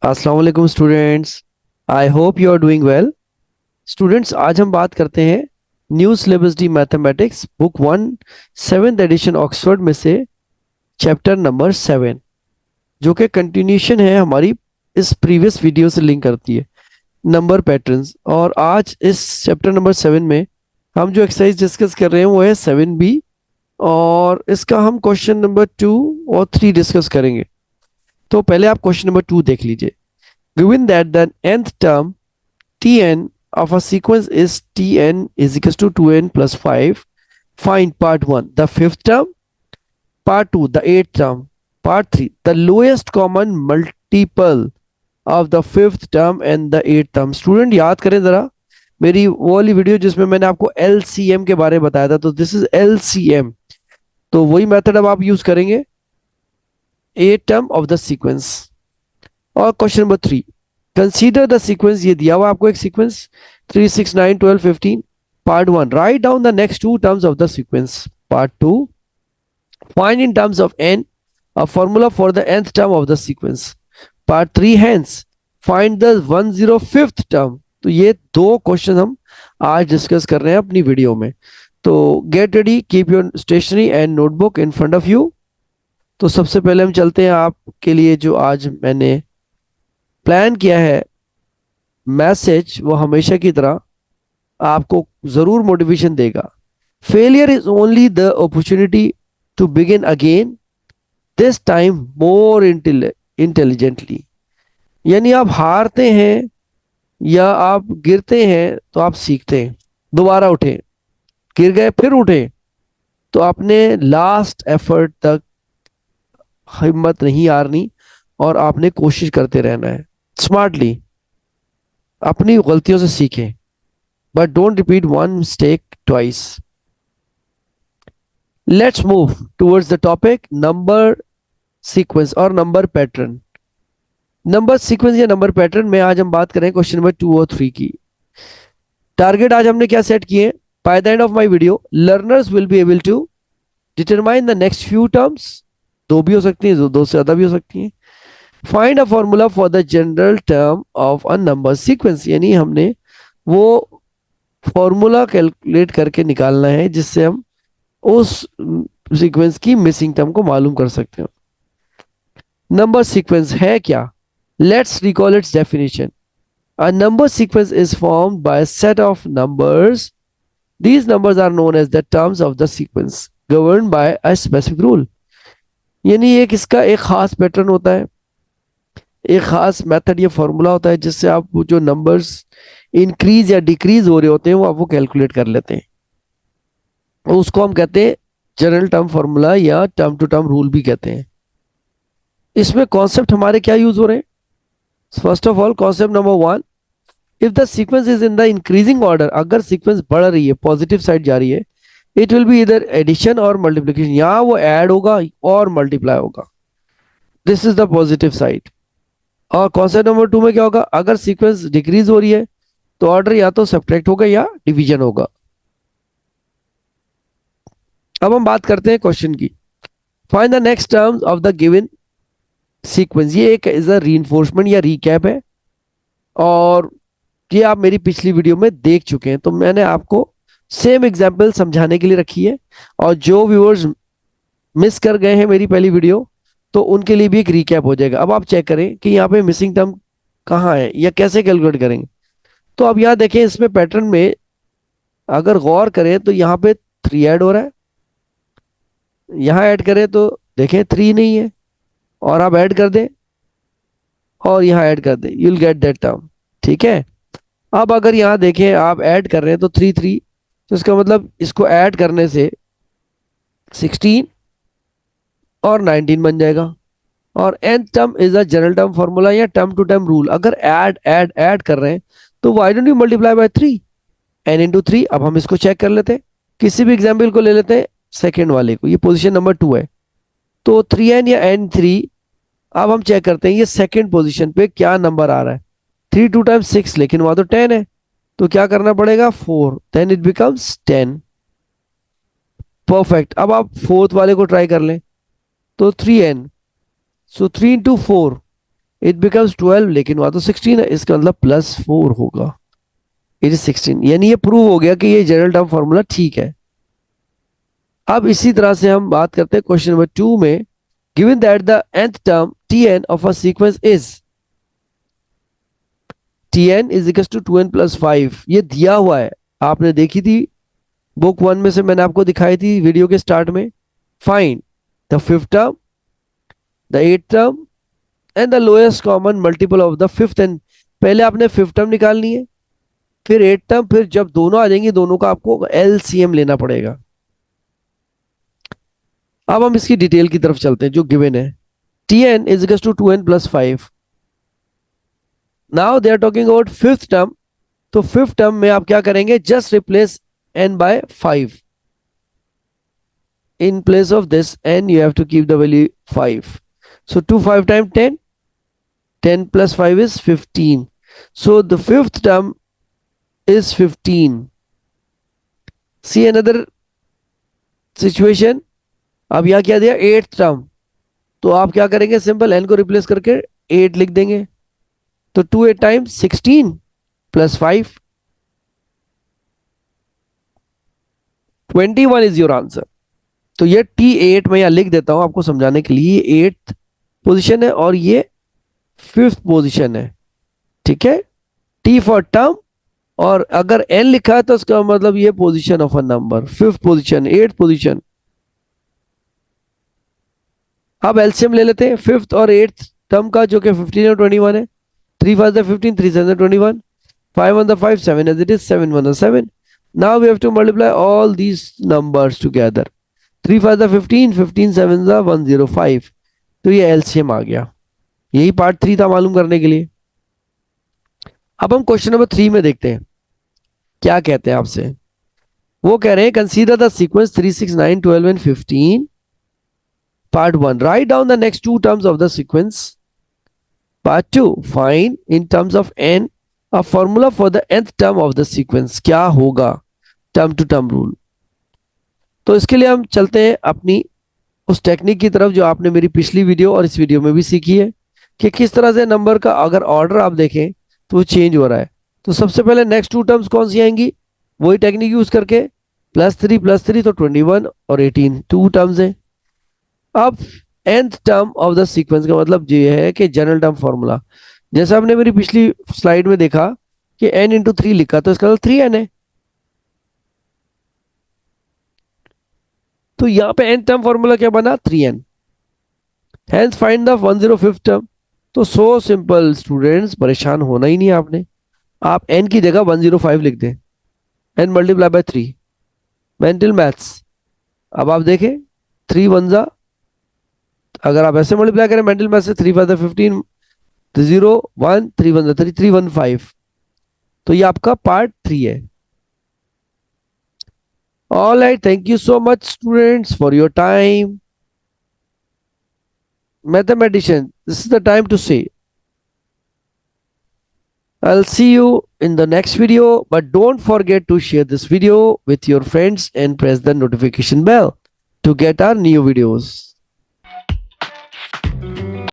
अस्सलाम वालेकुम students. I hope you are doing well. Students, आज हम बात करते हैं new syllabus D mathematics book one, seventh edition Oxford में से चैप्टर नंबर 7, जो कि कंटिन्यूशन है हमारी इस प्रीवियस वीडियो से लिंक करती है, नंबर पैटर्न्स। और आज इस चैप्टर नंबर 7 में हम जो एक्सरसाइज डिस्कस कर रहे हैं वो है 7B, और इसका हम क्वेश्चन नंबर 2 और 3 डिस्कस करेंगे। तो पहले आप क्वेश्चन नंबर 2 देख लीजिए। Given that the nth term Tn of a sequence is Tn is equals to 2n plus 5, find part 1, the fifth term, part 2, the eighth term, part 3, the lowest common multiple of the fifth term and the eighth term। Student याद करें ज़रा मेरी वो वाली video जिसमें मैंने आपको LCM के बारे में बताया था, तो दिस इज LCM। तो वही मेथड अब आप यूज करेंगे, eighth term of the sequence. और question number 3, consider the sequence. ये दिया हुआ आपको एक sequence 3, 6, 9, 12, 15। Part 1, write down the next two terms of the sequence. Part 2, find in terms of n a formula for the nth term of the sequence। Part 3, hence find the 105th term। तो ये दो question हम आज discuss कर रहे हैं अपनी video में। तो get ready, keep your stationery and notebook in front of you. तो सबसे पहले हम चलते हैं आपके लिए जो आज मैंने प्लान किया है मैसेज, वो हमेशा की तरह आपको जरूर मोटिवेशन देगा। Failure is only the opportunity to begin again, this time more intelligently. यानी आप हारते हैं या आप गिरते हैं तो आप सीखते हैं, दोबारा उठे, गिर गए फिर उठे, तो अपने लास्ट एफर्ट तक हिम्मत नहीं हारनी और आपने कोशिश करते रहना है स्मार्टली। अपनी गलतियों से सीखें, but don't repeat one mistake twice। Let's move towards the topic number sequence और number pattern। नंबर सीक्वेंस या नंबर पैटर्न में आज हम बात करें क्वेश्चन नंबर 2 और 3 की। टारगेट आज हमने क्या सेट किए? By the end of my video learners will be able to determine the next few terms. दो भी हो सकती हैं, दो से ज्यादा भी हो सकती हैं। Find a formula for the general term of a number sequence. यानी हमने वो फॉर्मूला कैलकुलेट करके निकालना है जिससे हम उस सीक्वेंस की मिसिंग टर्म को मालूम कर सकते हैं। नंबर सीक्वेंस है क्या? Let's recall its definition. A number sequence is formed by set of numbers. These numbers are known as the terms of the sequence govern by a specific rule. यानी एक इसका एक खास पैटर्न होता है, एक खास मेथड या फॉर्मूला होता है जिससे आप वो जो नंबर्स इंक्रीज या डिक्रीज हो रहे होते हैं वो आप वो कैलकुलेट कर लेते हैं। और उसको हम कहते हैं जनरल टर्म फॉर्मूला या टर्म टू टर्म रूल भी कहते हैं। इसमें कॉन्सेप्ट हमारे क्या यूज हो रहे हैं? First of all concept number 1, if the sequence is in the increasing order, अगर सीक्वेंस बढ़ रही है, पॉजिटिव साइड जा रही है, इट विल बी इधर एडिशन और मल्टीप्लीकेशन, यहाँ वो ऐड होगा और मल्टीप्लाई होगा। This is the positive side. और कॉन्सेप्ट नंबर 2 में क्या होगा? अगर सीक्वेंस डिक्रीज हो रही है तो ऑर्डर या तो सब्ट्रैक्ट होगा या डिवीजन होगा। अब हम बात करते हैं क्वेश्चन की। Find the next terms of the given sequence. ये एक इज अ रीइंफोर्समेंट या रीकैप है, और ये आप मेरी पिछली वीडियो में देख चुके हैं, तो मैंने आपको सेम एग्जांपल समझाने के लिए रखी है। और जो व्यूअर्स मिस कर गए हैं मेरी पहली वीडियो, तो उनके लिए भी एक रीकैप हो जाएगा। अब आप चेक करें कि यहाँ पे मिसिंग टर्म कहाँ है या कैसे कैलकुलेट करेंगे। तो अब यहाँ देखें, इसमें पैटर्न में अगर गौर करें तो यहाँ पे 3 ऐड हो रहा है, यहाँ ऐड करें तो देखें 3 नहीं है, और आप ऐड कर दें और यहाँ ऐड कर दें, you will get that term. ठीक है। अब अगर यहाँ देखें आप ऐड कर रहे हैं तो 3 3, तो इसका मतलब इसको ऐड करने से 16 और 19 बन जाएगा। और nth term is a general term formula या टर्म टू टर्म रूल। अगर ऐड ऐड ऐड कर रहे हैं तो why don't you multiply by 3, n into 3। अब हम इसको चेक कर लेते हैं, किसी भी एग्जाम्पल को ले लेते हैं, सेकेंड वाले को, ये पोजिशन नंबर 2 है, तो 3n या n3। अब हम चेक करते हैं ये सेकेंड पोजिशन पे क्या नंबर आ रहा है। 3 2 टाइम्स 6, लेकिन वहां तो 10 है, तो क्या करना पड़ेगा? 4, देन इट बिकम्स 10। परफेक्ट। अब आप फोर्थ वाले को ट्राई कर लें, तो 3n, so 3 into 4, it becomes 12, लेकिन वहां तो 16 है, इसका मतलब +4 होगा। इट इज 16, यानी ये प्रूव हो गया कि ये जनरल टर्म फॉर्मूला ठीक है। अब इसी तरह से हम बात करते हैं क्वेश्चन नंबर 2 में। Given that the nth term Tn of a sequence is Tn is equal to 2n+5, ये दिया हुआ है, आपने देखी थी बुक 1 में से, मैंने आपको दिखाई थी वीडियो के स्टार्ट में। Find the fifth term, the eight term and the lowest common multiple of the fifth and, पहले आपने फिफ्थ टर्म निकालनी है, फिर एट टर्म, फिर जब दोनों आ जाएंगे दोनों का आपको एलसीएम लेना पड़ेगा। अब हम इसकी डिटेल की तरफ चलते हैं जो गिवन है। Tn is equal to 2n+5। Now they are talking about fifth term, तो फिफ्थ टर्म में आप क्या करेंगे, just replace n by 5। In place of this n you have to keep the value 5, so 2 5 times 10, 10 plus 5 is 15, so the fifth term is 15. See another situation, अब यहां क्या दिया, eighth term, तो आप क्या करेंगे, सिंपल n को replace करके 8 लिख देंगे, तो 2 8 times 16 plus 5, 21 is your answer. तो ये T8 में यहां लिख देता हूं आपको समझाने के लिए, ये एट्थ पोजिशन है और ये फिफ्थ पोजिशन है, ठीक है। T फॉर टर्म, और अगर n लिखा है तो उसका मतलब ये position of a number, fifth position, eighth position. अब एलसीएम ले लेते हैं फिफ्थ और एट्थ टर्म का, जो कि 15 और 21 है। 3 5 15, 3 7 21, 5 1 5 7 as it is, 7 1 7। Now we have to multiply all these numbers together. 3 5 15, 15 7 105, तो ये एलसीएम आ गया। यही पार्ट 3 था मालूम करने के लिए। अब हम क्वेश्चन नंबर 3 में देखते हैं क्या कहते हैं आपसे। वो कह रहे हैं consider the sequence 3 6 9 12 and 15। Part 1, write down the next two terms of the sequence. Part 2, find in terms of n a formula for the nth term of the sequence. क्या होगा टर्म टू टर्म रूल। तो इसके लिए हम चलते हैं अपनी उस टेक्निक की तरफ जो आपने मेरी पिछली वीडियो और इस वीडियो में भी सीखी है, कि किस तरह से नंबर का अगर ऑर्डर आप देखें तो वो चेंज हो रहा है। तो सबसे पहले नेक्स्ट टू टर्म्स कौन सी आएंगी, वही टेक्निक यूज करके, +3 तो 21 और 18 टू टर्म्स है। अब nth term of the sequence का मतलब ये है कि जनरल टर्म फॉर्मूला, जैसा आपने मेरी पिछली स्लाइड में देखा कि n इंटू 3 लिखा, तो इसका मतलब 3n है। तो यहां पे n टर्म फॉर्मूला क्या बना, 3n। Hence find the 105th term. तो सो सिंपल स्टूडेंट्स, परेशान होना ही नहीं है आपने, आप n की जगह 105 लिख दें, n multiply by 3, mental maths. अब आप देखें 3 1 जा, अगर आप ऐसे मल्टीप्लाई करें मेंटल मैथ से, 3 5 15, 0 1 3 1 3 315, तो ये आपका पार्ट 3 है। All right, thank you so much students for your time. Mathematician, this is the time to say I'll see you in the next video, but don't forget to share this video with your friends and press the notification bell to get our new videos.